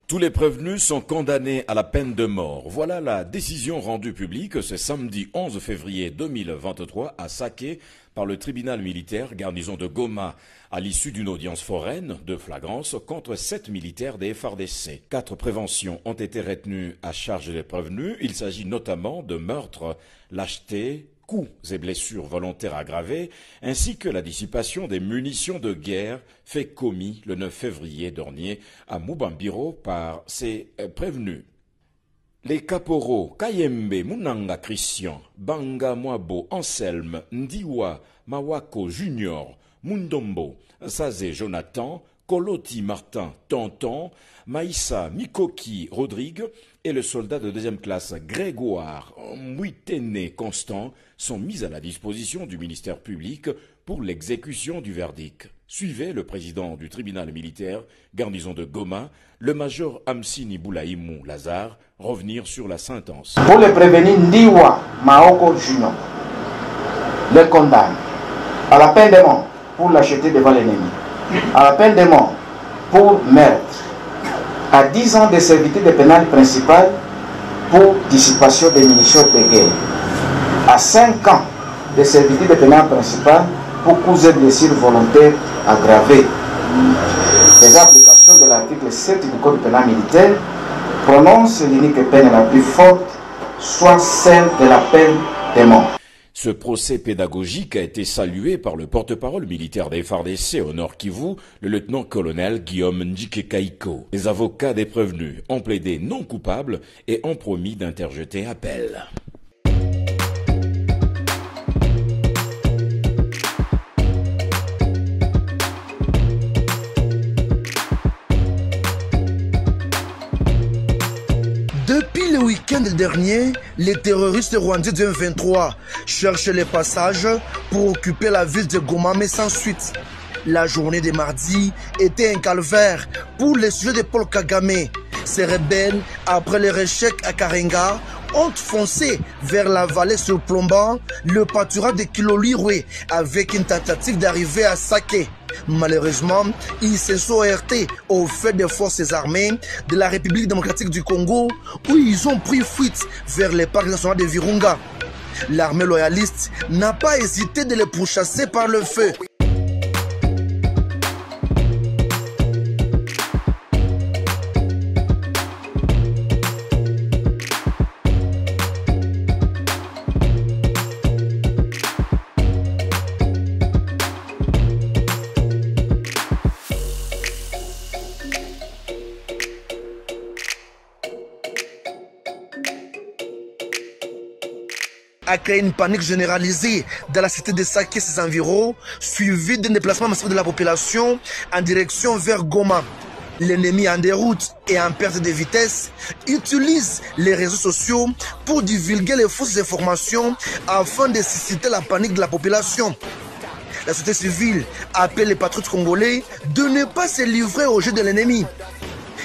Tous les prévenus sont condamnés à la peine de mort. Voilà la décision rendue publique ce samedi 11 février 2023 à Saké par le tribunal militaire garnison de Goma à l'issue d'une audience foraine de flagrance contre 7 militaires des FARDC. 4 préventions ont été retenues à charge des prévenus. Il s'agit notamment de meurtres, lâcheté, coups et blessures volontaires aggravées, ainsi que la dissipation des munitions de guerre fait commis le 9 février dernier à Mubambiro par ces prévenus. Les caporaux Kayembe Munanga Christian, Banga Mwabo Anselme, Ndiwa Mawako Junior, Mundombo, Sazé Jonathan, Koloti Martin Tonton, Maïssa Mikoki Rodrigue et le soldat de deuxième classe Grégoire Mouitene Constant sont mis à la disposition du ministère public pour l'exécution du verdict. Suivez le président du tribunal militaire, garnison de Goma, le major Amsini Boulaïmou Lazare, revenir sur la sentence. Pour les prévenir, Ndiwa Maoko Junior les condamne à la peine de mort pour lâcheté devant l'ennemi, à la peine de mort pour meurtre, à 10 ans de servitude pénale principale pour dissipation des munitions de guerre, à 5 ans de servitude pénale principale pour cause de blessures volontaires aggravées. Les applications de l'article 7 du Code pénal militaire prononcent l'unique peine la plus forte, soit celle de la peine de mort. Ce procès pédagogique a été salué par le porte-parole militaire des FARDC au Nord Kivu, le lieutenant-colonel Guillaume Ndjike Kaiko. Les avocats des prévenus ont plaidé non coupables et ont promis d'interjeter appel. Depuis le week-end dernier, les terroristes rwandais du M23 cherchent les passages pour occuper la ville de Goma, mais sans suite. La journée de mardi était un calvaire pour les sujets de Paul Kagame. Ces rebelles, après leur échec à Karenga, ont foncé vers la vallée surplombant le pâturage de Kilolirwe avec une tentative d'arriver à Saké. Malheureusement, ils se sont heurtés au fait des forces armées de la République démocratique du Congo où ils ont pris fuite vers les parcs nationaux de Virunga. L'armée loyaliste n'a pas hésité de les pourchasser par le feu. A créé une panique généralisée dans la cité de Saké et ses environs, suivi d'un déplacement massif de la population en direction vers Goma. L'ennemi en déroute et en perte de vitesse utilise les réseaux sociaux pour divulguer les fausses informations afin de susciter la panique de la population. La société civile appelle les patriotes congolais de ne pas se livrer au jeu de l'ennemi.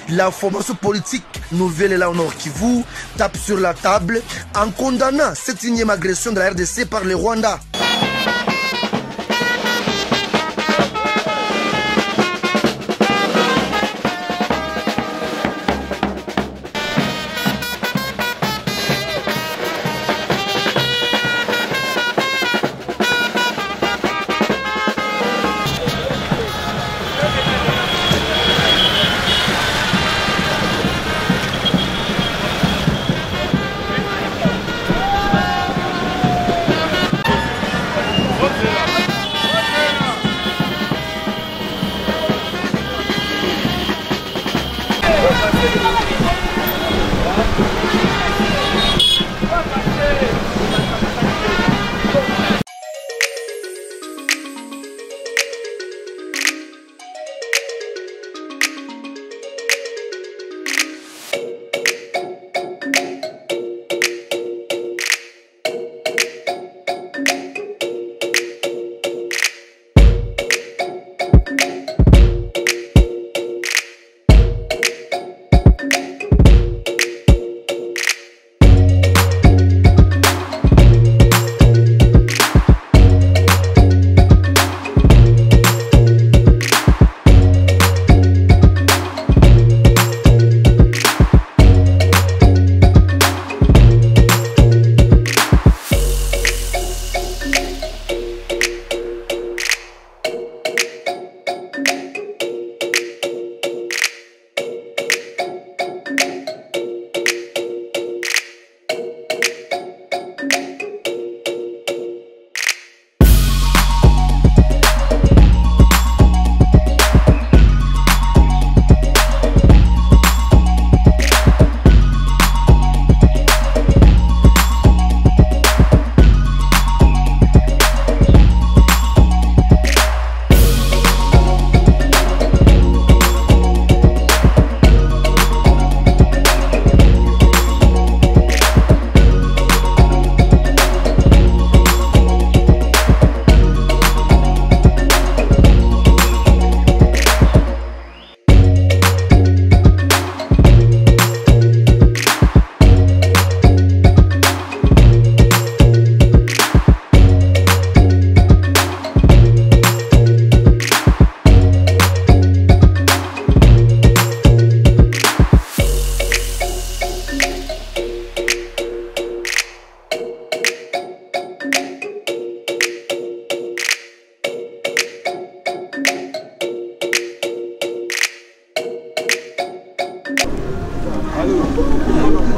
La formation politique nouvelle là au Nord Kivu tape sur la table en condamnant cette énième agression de la RDC par le Rwanda.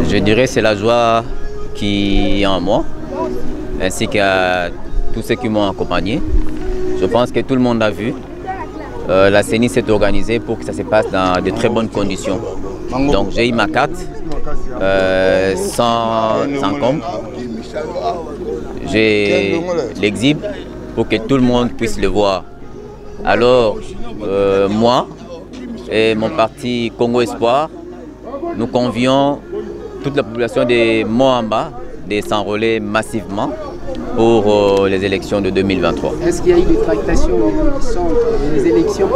Je dirais c'est la joie qui est en moi, ainsi qu'à tous ceux qui m'ont accompagné. Je pense que tout le monde a vu. La CENI s'est organisée pour que ça se passe dans de très bonnes conditions. Donc j'ai eu ma carte sans encombre. J'ai l'exhib pour que tout le monde puisse le voir. Alors moi et mon parti Congo Espoir, nous convions toute la population de Moamba de s'enrôler massivement pour les élections de 2023. Est-ce qu'il y a eu des tractations qui sont les élections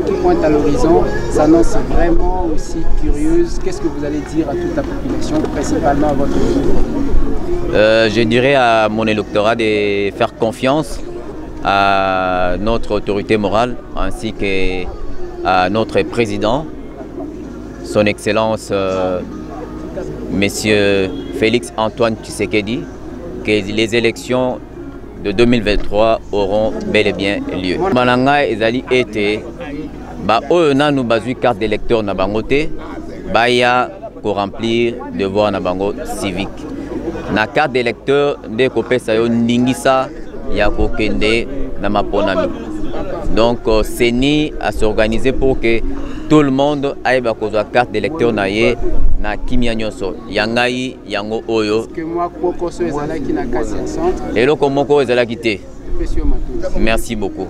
qui pointent à l'horizon s'annoncent vraiment aussi curieuses? Qu'est-ce que vous allez dire à toute la population, principalement à votre électorat? Je dirais à mon électorat de faire confiance à notre autorité morale ainsi qu'à notre président, son Excellence Monsieur Félix Antoine Tshisekedi, que les élections de 2023 auront bel et bien lieu. Malanga ezali ete ba oyo nanu bazui carte d'électeur na bango te baya ko remplir devoir na bango civique. Na carte d'électeur nde kopesa yo ningisa ya kokende na maponami. Donc CENI a s'organisé pour que tout le monde aille kozwa carte d'électeur na ye na kimia nyonso yangai yango oyo eloko moko ezalaki te. Merci beaucoup.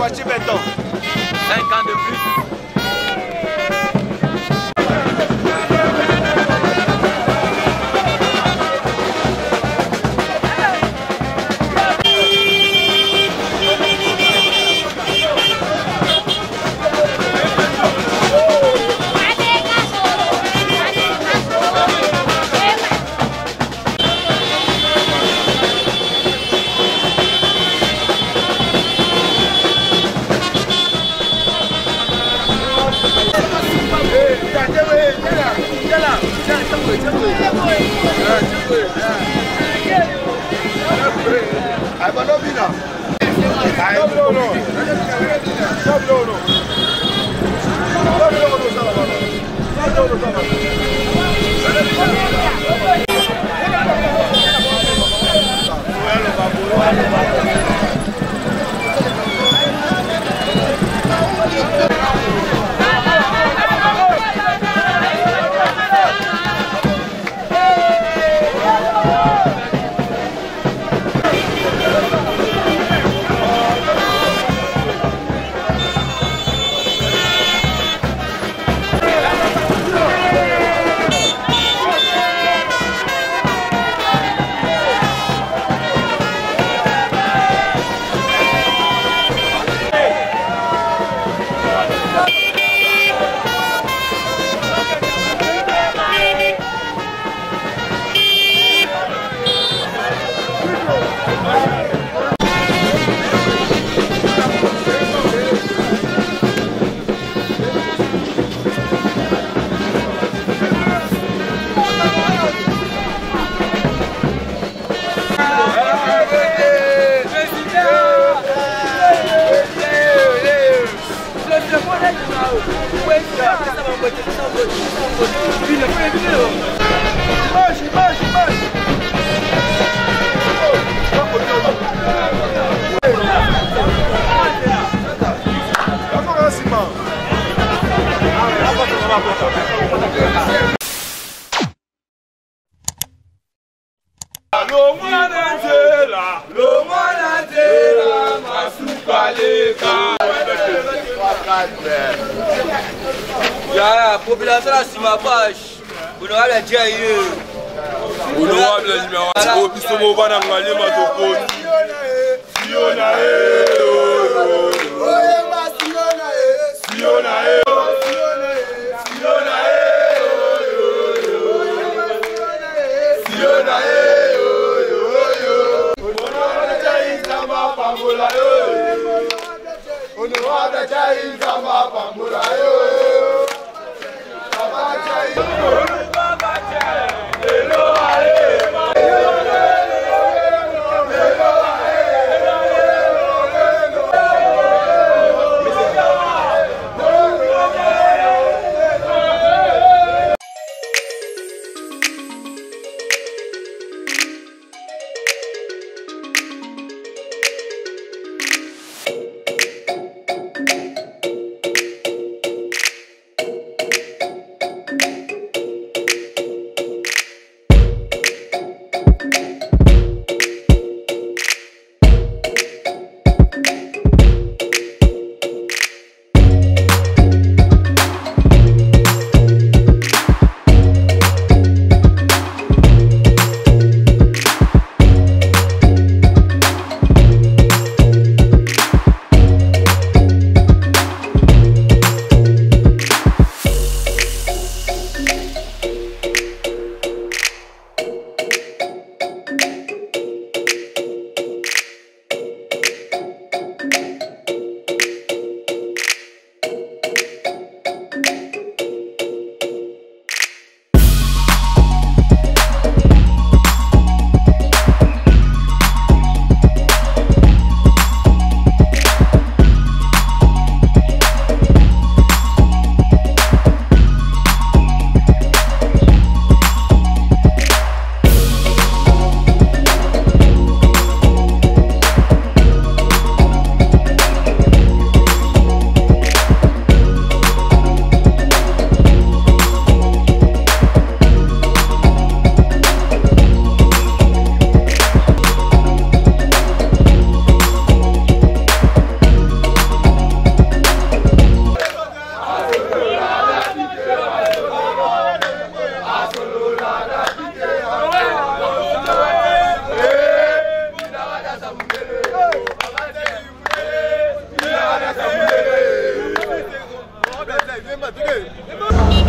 Fachi Béton. 5 ans de plus. Population à Simapage, honorable Djaïe, honorable numéro 1, Bisomo Banangali Matoponi,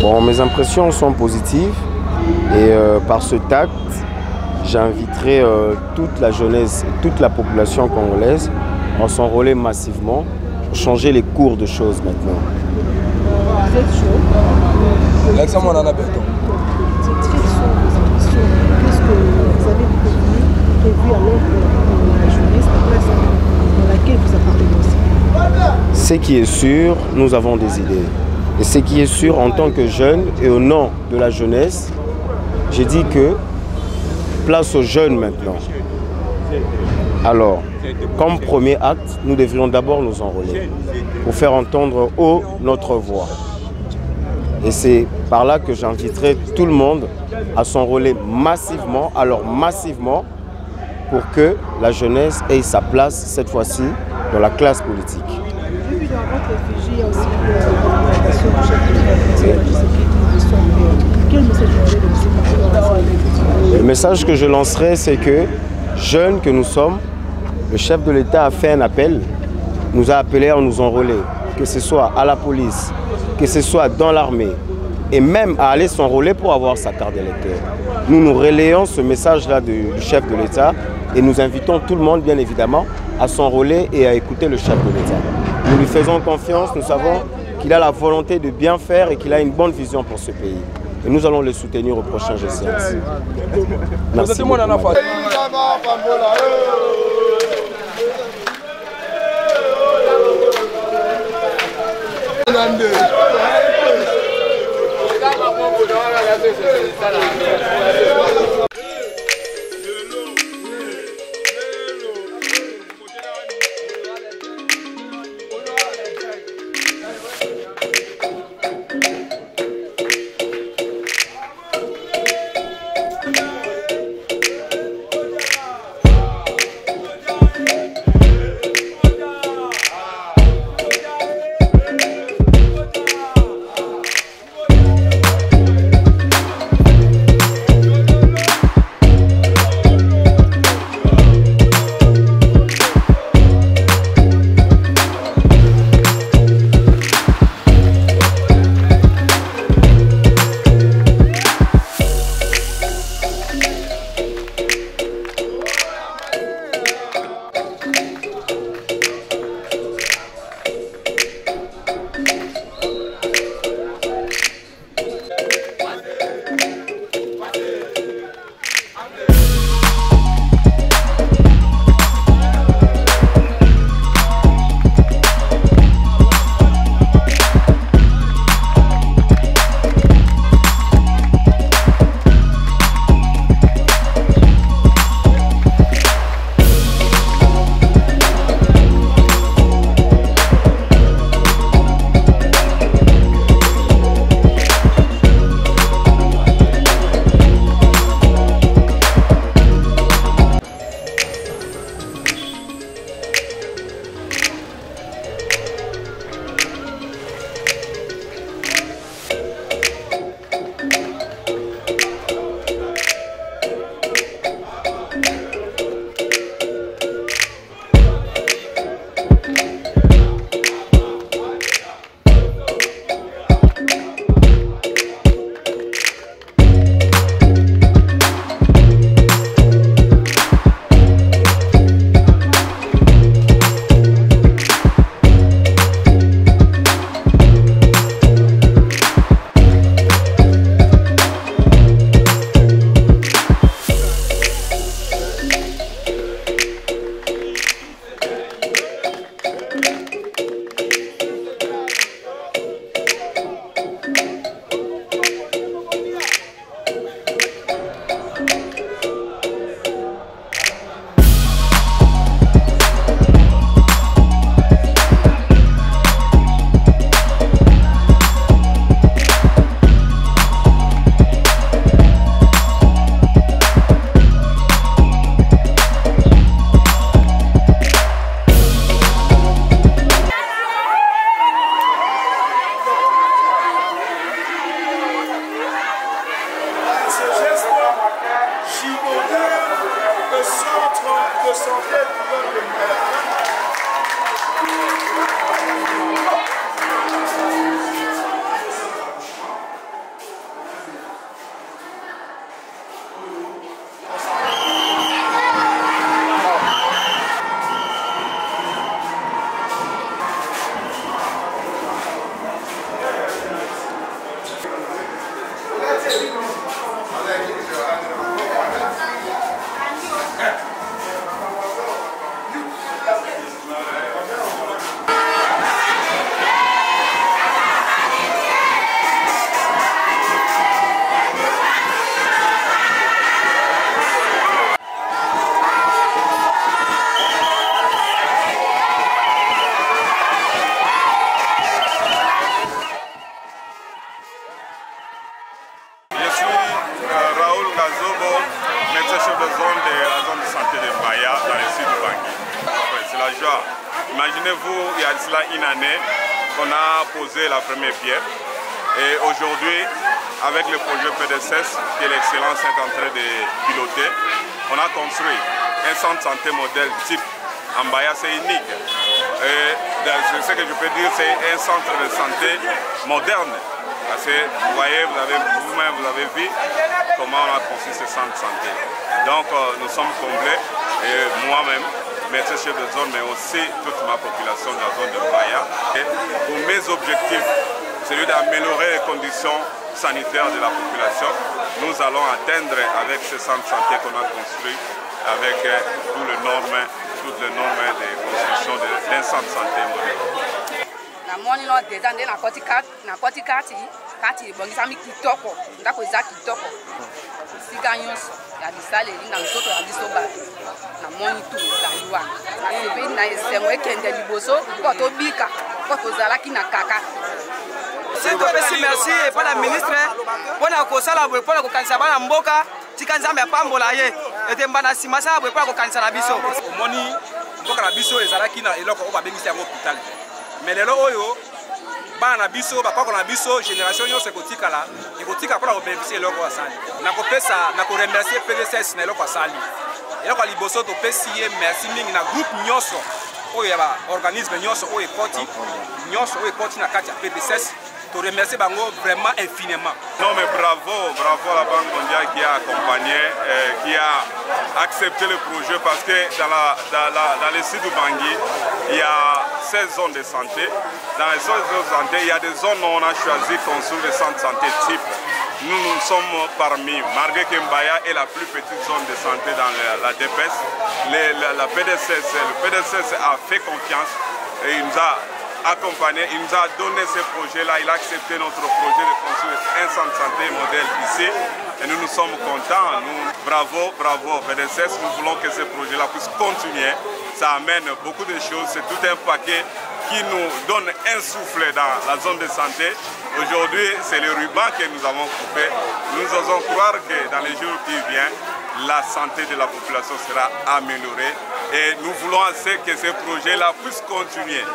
Bon, mes impressions sont positives et par ce tact, j'inviterai toute la jeunesse, toute la population congolaise à s'enrôler massivement pour changer les cours de choses maintenant. Vous êtes chaud. Qu'est-ce que vous avez prévu alors pour la jeunesse, la place dans laquelle vous appartenez aussi? Ce qui est sûr, nous avons des idées. Et ce qui est sûr, en tant que jeune et au nom de la jeunesse, j'ai dit que place aux jeunes maintenant. Alors, comme premier acte, nous devrions d'abord nous enrôler pour faire entendre haut notre voix. Et c'est par là que j'inviterai tout le monde à s'enrôler massivement, alors massivement, pour que la jeunesse ait sa place cette fois-ci dans la classe politique. J'ai vu dans votre réfugié, il y a aussi l'organisation du chef de l'État. Quel message vous avez? Le message que je lancerai, c'est que, jeunes que nous sommes, le chef de l'État a fait un appel, nous a appelés à nous enrôler, que ce soit à la police, que ce soit dans l'armée, et même à aller s'enrôler pour avoir sa carte d'électeur. Nous relayons ce message-là du chef de l'État et nous invitons tout le monde, bien évidemment, à s'enrôler et à écouter le chef de l'État. Nous lui faisons confiance, nous savons qu'il a la volonté de bien faire et qu'il a une bonne vision pour ce pays. Et nous allons le soutenir aux prochaines échéances. Merci beaucoup. chef de zone de la zone de santé de Mbaya dans le sud du Bangui. C'est la joie. Imaginez-vous, il y a cela une année qu'on a posé la première pierre. Et aujourd'hui, avec le projet PDSS que l'Excellence est en train de piloter, on a construit un centre de santé modèle type Mbaya, c'est unique. Et ce que je peux dire, c'est un centre de santé moderne. Parce que vous voyez, vous-même, vous avez vu comment on a construit ce centre de santé. Donc nous sommes comblés, et moi-même, médecin chef de zone, mais aussi toute ma population de la zone de Mbaya. Et pour mes objectifs, celui d'améliorer les conditions sanitaires de la population, nous allons atteindre avec ce centre de santé qu'on a construit avec toutes les normes de construction d'un centre de santé moderne. namoni no deja nde na koti kati ebongisami kitoko ndako eza kitoko esika nyonso ya bisaleli na nzoto ya biso bato namoni tu ezali wana nasepeli na esengo ekende liboso mpo tobika mpo tozalaki na kaka. topesi merci epai na ministre mpona kosala boye mpona kokanisa bana mboka tika nzambe apambola ye ete mbana nsima sala boye mpona kokanisa na biso. omoni mboka na biso ezalaki na eloko oyo babengisi yango hôpital. Mais lelo oyo bana na biso bakoko na biso génération nyonso ekotikala mpona kobénéficie eloko asali nakopesa nakoremercie PDSS na eloko asali eloko ya liboso topesi ye merci mingi na groupe nyonso oyo ya baorganisme nyonso oyo ekoti na kati ya PDSS. To remercier bango vraiment infiniment. Non mais bravo à la Banque mondiale qui a accompagné, qui a accepté le projet parce que dans le sud du Bangui, il y a 16 zones de santé. Dans les 16 zones de santé, il y a des zones où on a choisi de construire des centres de santé type. Nous sommes parmi, malgré que Mbaya est la plus petite zone de santé dans la DPS, le PDSS a fait confiance et il nous a accompagné, il nous a donné ce projet-là, il a accepté notre projet de construire un centre de santé modèle ici et nous sommes contents. Bravo PDSS, nous voulons que ce projet-là puisse continuer. Ça amène beaucoup de choses, c'est tout un paquet qui nous donne un souffle dans la zone de santé. Aujourd'hui, c'est le ruban que nous avons coupé. Nous osons croire que dans les jours qui viennent, la santé de la population sera améliorée et nous voulons assez que ce projet-là puisse continuer.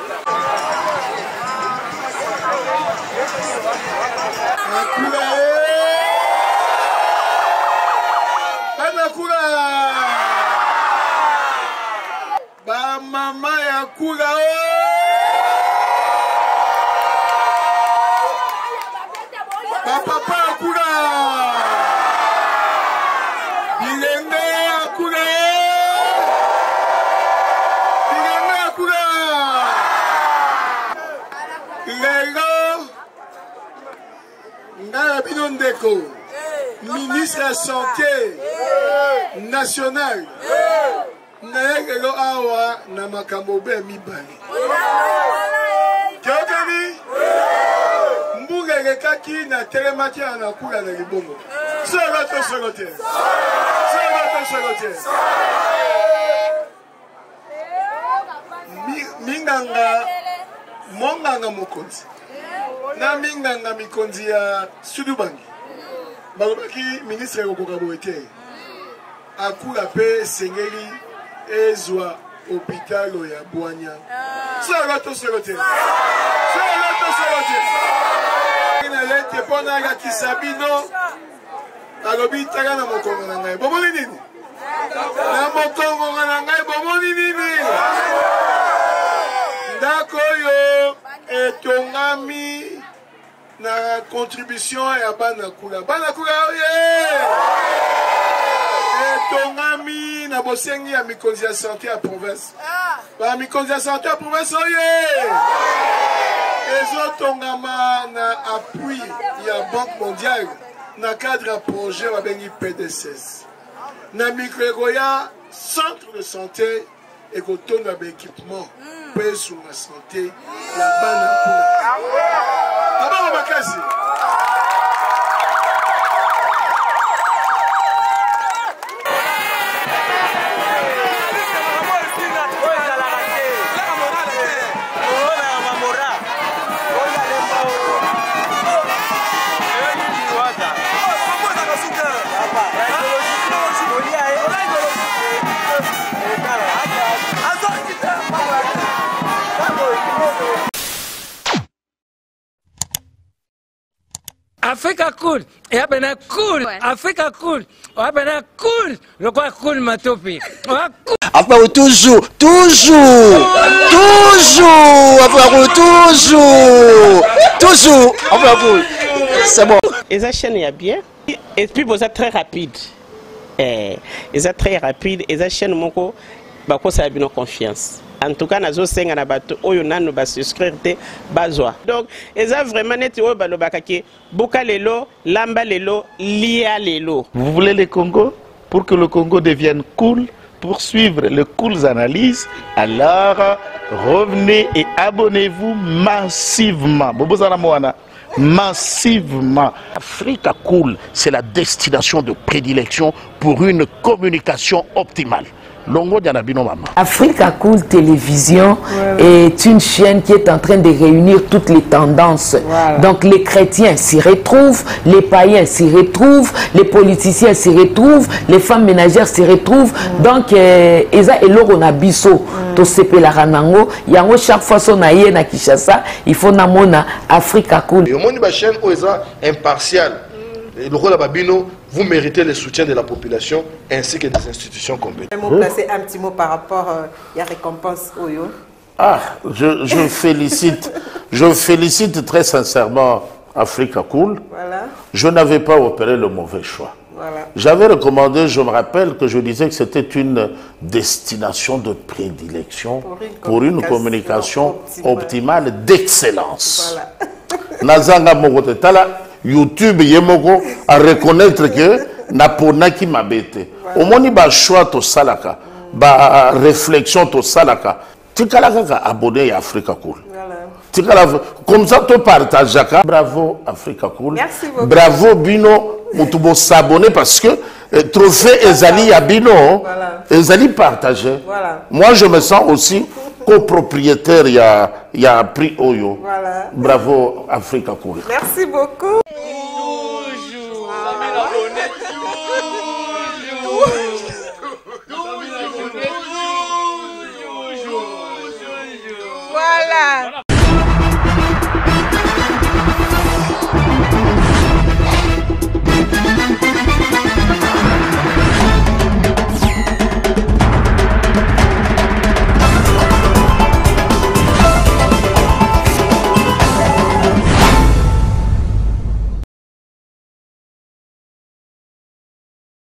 Ba mama ya kula ba papa ya kula bilenge ya kula lelo ngaya bino ndeko ministre ya santé nationale naekelo awa na makambo be mibale kyokani mbuga elekaki na telemaki ya nakula na libongo solo te minganga monganga mokonzi na minganga mikonzi ya Sudubangi balobaki ministre ekokoka boye te akula mpe esengeli ezwa hôpitalo ya Bwanya solo te na lete mpona alakisa bino alobi taka na mokongo na ngai bomoni nini na mokongo na ngai bomoni nini ndako oyo etongami na contribution ya banakula oye etongami na bosengi ya mikonzi ya santé ya province ba mikonzi ya santé ya province oye ezotongama na appui ya Banque mondiale na cadre ya projet babengi PDSS na mikro ya centre de santé ekotonda baéquipement mpo esunga santé ya banakula abanga makasi Yeah. Africa cool. Et abena cool. Africa cool. Abena cool. Le quoi cool matopi. Enfin, toujours. Enfin, c'est bon. Et ça chaîne est bien. Et puis, vous êtes très rapide. Et ça très rapide. Et ça chaîne moko, bah quoi ça a bien confiance. En tout cas, nazo senga na bato oyo nanu ba souscrire te bazwa. Donc, et ça vraiment net oyo ba lobakaki boka lelo, lamba lelo, lia lelo. Vous voulez le Congo? Pour que le Congo devienne cool, pour suivre les cool analyses, alors revenez et abonnez-vous massivement. Massivement. Africa Cool, c'est la destination de prédilection pour une communication optimale. Africa Cool Télévision est une chaîne qui est en train de réunir toutes les tendances. Donc les chrétiens s'y retrouvent, les païens s'y retrouvent, les politiciens s'y retrouvent, les femmes ménagères s'y retrouvent. Donc eza eloko na biso to sepela ranango yango chaque fois son aye na Kinshasa, il faut namona Africa Cool. Et au monde de chaîne oza impartial. Le rôle de Babino, vous méritez le soutien de la population ainsi que des institutions compétentes. Je vais placer un petit mot par rapport à la récompense Oyo. Ah, je félicite très sincèrement Africa Cool. Voilà. Je n'avais pas opéré le mauvais choix. Voilà. J'avais recommandé, je me rappelle que je disais que c'était une destination de prédilection pour une communication optimale d'excellence. Voilà. Nazanga Mogotala. YouTube yemoko à reconnaître que napona qui m'a bêté. Au moins ba choix to salaka, ba réflexion to salaka. Tikalaka abonné à Africa Cool. Tikala comme ça to partage jaka. Bravo Africa Cool. Merci beaucoup. Bravo Bino, mutubo s'abonner parce que trophée Ezali à Bino, Ezali partagé. Voilà. Moi je me sens aussi copropriétaire, il y a prix Oyo. Voilà. Bravo Africa Cool. Merci beaucoup.